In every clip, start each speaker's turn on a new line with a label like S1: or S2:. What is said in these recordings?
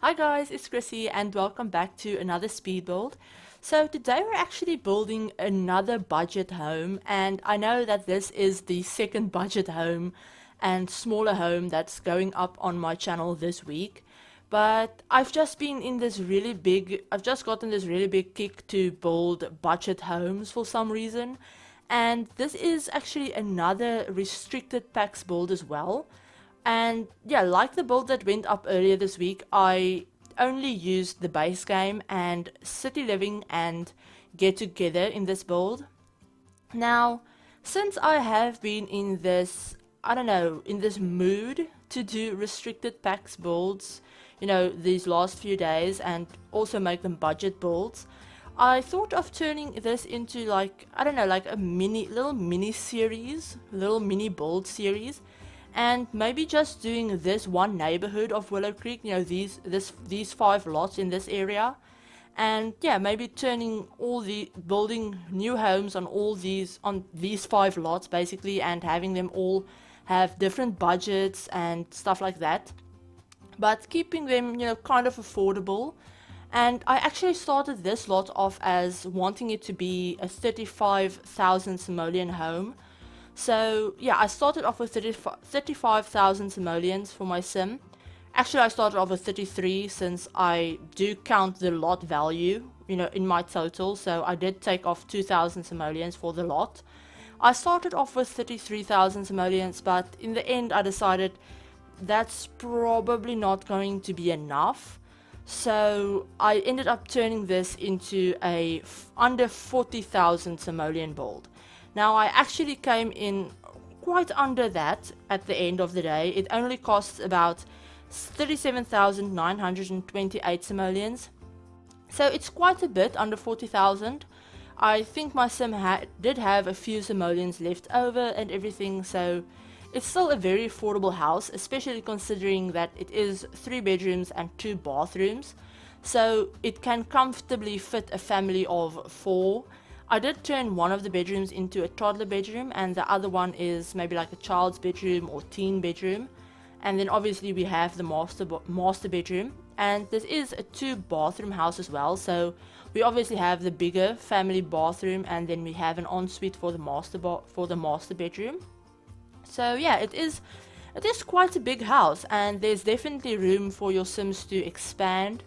S1: Hi guys, it's Chrissie and welcome back to another speed build. So today we're actually building another budget home, and I know that this is the second budget home and smaller home that's going up on my channel this week. But I've just gotten this really big kick to build budget homes for some reason. And this is actually another restricted packs build as well. And yeah, like the build that went up earlier this week, I only used the base game and city living and get together in this build. Now, since I have been in this, I don't know, in this mood to do restricted packs builds, these last few days and also make them budget builds, I thought of turning this into like, I don't know, like a little mini build series, and maybe just doing this one neighborhood of Willow Creek, these 5 lots in this area, and yeah, maybe building new homes on these 5 lots basically, and having them all have different budgets and stuff like that, but keeping them kind of affordable. And I actually started this lot off as wanting it to be a 35,000 simoleon home. So yeah, I started off with 35,000 simoleons for my sim. Actually, I started off with 33 since I do count the lot value, in my total. So I did take off 2,000 simoleons for the lot. I started off with 33,000 simoleons, but in the end I decided that's probably not going to be enough. So I ended up turning this into a under 40,000 simoleon build. Now I actually came in quite under that at the end of the day. It only costs about 37,928 simoleons. So it's quite a bit under 40,000. I think my sim did have a few simoleons left over and everything, so it's still a very affordable house, especially considering that it is 3 bedrooms and 2 bathrooms. So it can comfortably fit a family of 4. I did turn one of the bedrooms into a toddler bedroom, and the other one is maybe like a child's bedroom or teen bedroom. And then obviously we have the master bedroom, and this is a 2 bathroom house as well. So we obviously have the bigger family bathroom, and then we have an ensuite for the master bedroom. So yeah, it is quite a big house, and there's definitely room for your sims to expand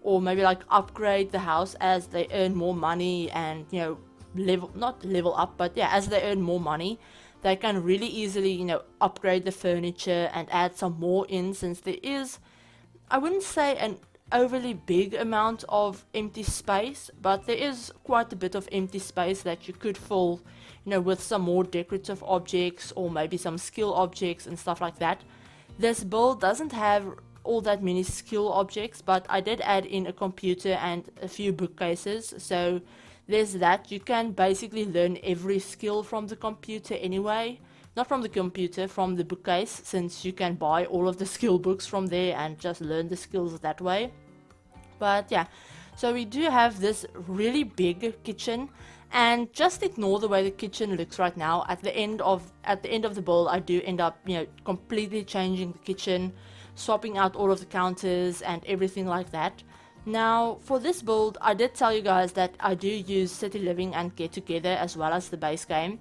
S1: or maybe like upgrade the house as they earn more money, and not level up, but yeah, as they earn more money they can really easily upgrade the furniture and add some more in, since there is, I wouldn't say an overly big amount of empty space, but there is quite a bit of empty space that you could fill with some more decorative objects or maybe some skill objects and stuff like that. This build doesn't have all that many skill objects, but I did add in a computer and a few bookcases, so there's that. You can basically learn every skill from the computer anyway. Not from the computer, from the bookcase, since you can buy all of the skill books from there and just learn the skills that way. But yeah, so we do have this really big kitchen, and just ignore the way the kitchen looks right now. At the end of the build, I do end up completely changing the kitchen, swapping out all of the counters and everything like that. Now for this build, I did tell you guys that I do use city living and get together as well as the base game.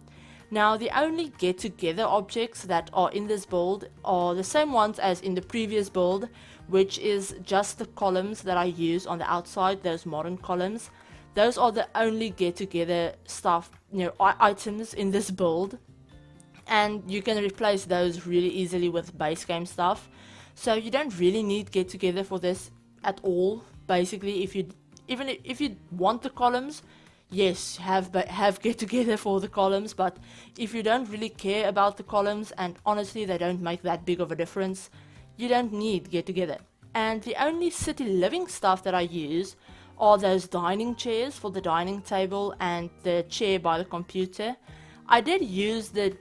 S1: Now the only get together objects that are in this build are the same ones as in the previous build, which is just the columns that I use on the outside, those modern columns. Those are the only get together stuff, items in this build, and you can replace those really easily with base game stuff. So you don't really need get together for this at all. Basically, if you want the columns, yes, have get together for the columns, but if you don't really care about the columns, and honestly they don't make that big of a difference, you don't need get together. And the only city living stuff that I use are those dining chairs for the dining table and the chair by the computer. I did use the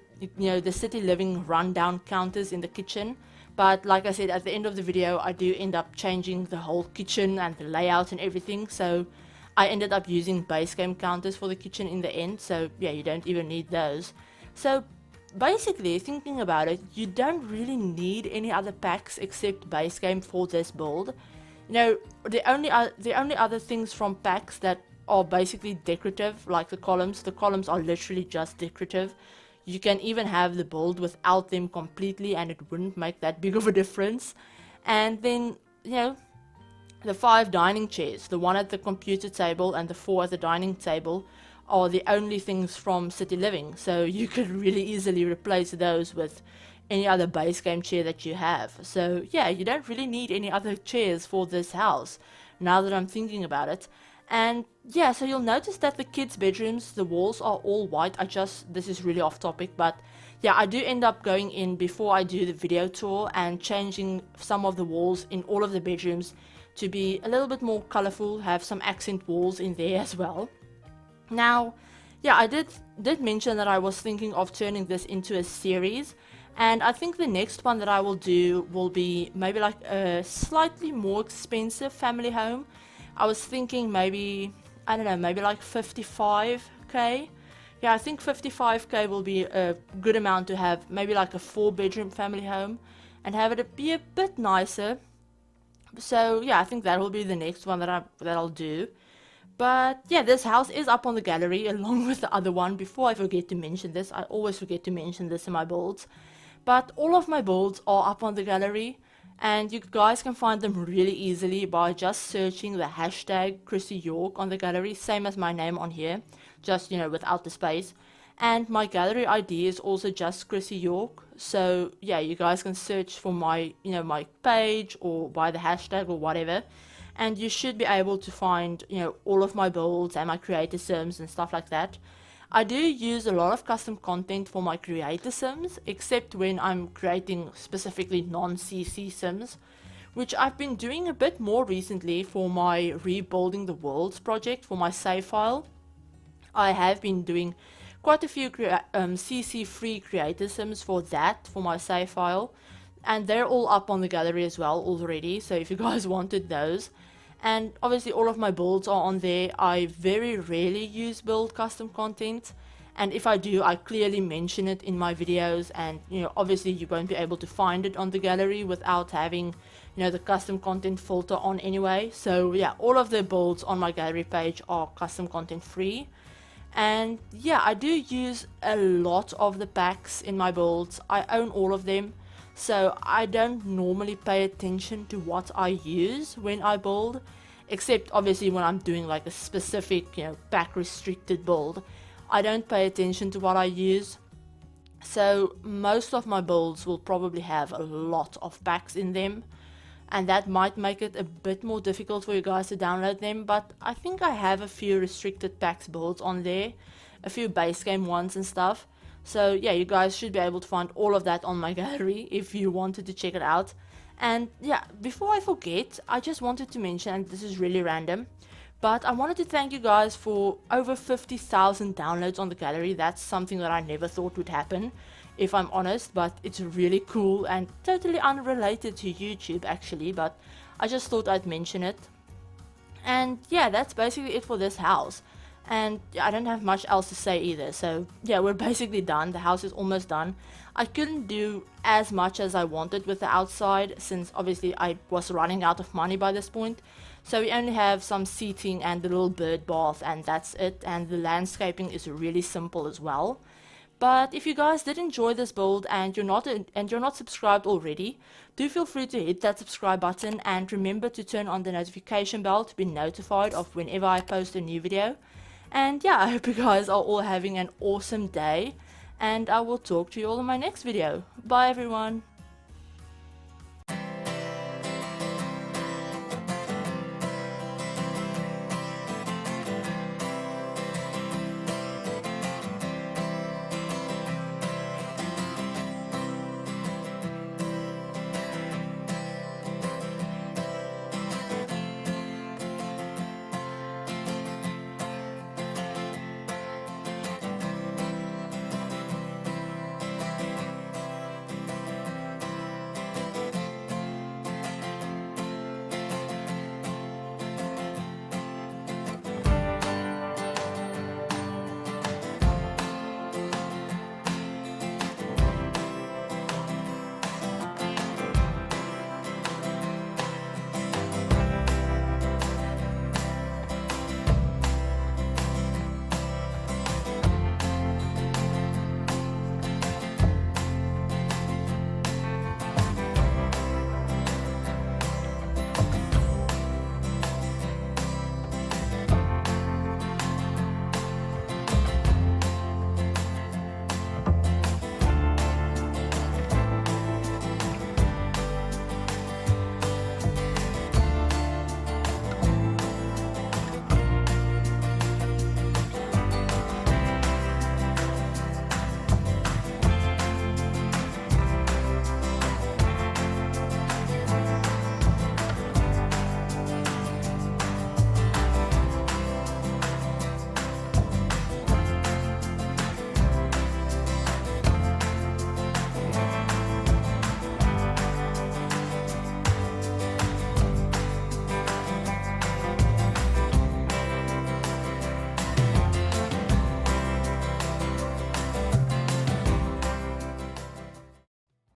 S1: city living rundown counters in the kitchen, but like I said, at the end of the video I do end up changing the whole kitchen and the layout and everything, so I ended up using base game counters for the kitchen in the end. So yeah, you don't even need those. So basically, thinking about it, you don't really need any other packs except base game for this build. You know, the only other things from packs that are basically decorative, like the columns are literally just decorative. You can even have the build without them completely and it wouldn't make that big of a difference. And then, you know, the 5 dining chairs, the one at the computer table and the 4 at the dining table, are the only things from City Living. So you could really easily replace those with any other base game chair that you have. So yeah, you don't really need any other chairs for this house, now that I'm thinking about it. And yeah, so you'll notice that the kids' bedrooms, the walls are all white. This is really off topic, but yeah, I do end up going in before I do the video tour and changing some of the walls in all of the bedrooms to be a little bit more colorful, have some accent walls in there as well. Now, yeah, I did mention that I was thinking of turning this into a series, and I think the next one that I will do will be maybe like a slightly more expensive family home. I was thinking maybe, I don't know, maybe like 55k. Yeah, I think 55k will be a good amount to have maybe like a 4-bedroom family home and have it be a bit nicer. So yeah, I think that will be the next one that I'll do. But yeah, this house is up on the gallery along with the other one. Before I forget to mention this, I always forget to mention this in my builds. But all of my builds are up on the gallery, and you guys can find them really easily by just searching the hashtag ChrissieYork on the gallery, same as my name on here, just, you know, without the space. And my gallery ID is also just ChrissieYork. So yeah, you guys can search for my, you know, my page or by the hashtag or whatever, and you should be able to find, you know, all of my builds and my creator sims and stuff like that. I do use a lot of custom content for my creator sims, except when I'm creating specifically non-CC sims, which I've been doing a bit more recently for my Rebuilding the Worlds project for my save file. I have been doing quite a few CC free creator sims for my save file, and they're all up on the gallery as well already, so if you guys wanted those. And obviously all of my builds are on there. I very rarely use build custom content, and if I do, I clearly mention it in my videos, and you know, obviously you won't be able to find it on the gallery without having, you know, the custom content filter on anyway. So yeah, all of the builds on my gallery page are custom content free. And yeah, I do use a lot of the packs in my builds. I own all of them, so I don't normally pay attention to what I use when I build, except obviously when I'm doing like a specific, you know, pack restricted build. I don't pay attention to what I use. So most of my builds will probably have a lot of packs in them, and that might make it a bit more difficult for you guys to download them, but I think I have a few restricted packs builds on there, a few base game ones and stuff. So yeah, you guys should be able to find all of that on my gallery if you wanted to check it out. And yeah, before I forget, I just wanted to mention, and this is really random, but I wanted to thank you guys for over 50,000 downloads on the gallery. That's something that I never thought would happen, if I'm honest, but it's really cool and totally unrelated to YouTube actually, but I just thought I'd mention it. And yeah, that's basically it for this house. And I don't have much else to say either, so yeah, we're basically done. The house is almost done. I couldn't do as much as I wanted with the outside, since obviously I was running out of money by this point. So we only have some seating and the little bird bath, and that's it. And the landscaping is really simple as well. But if you guys did enjoy this build and you're not subscribed already, do feel free to hit that subscribe button, and remember to turn on the notification bell to be notified of whenever I post a new video. And yeah, I hope you guys are all having an awesome day, and I will talk to you all in my next video. Bye everyone.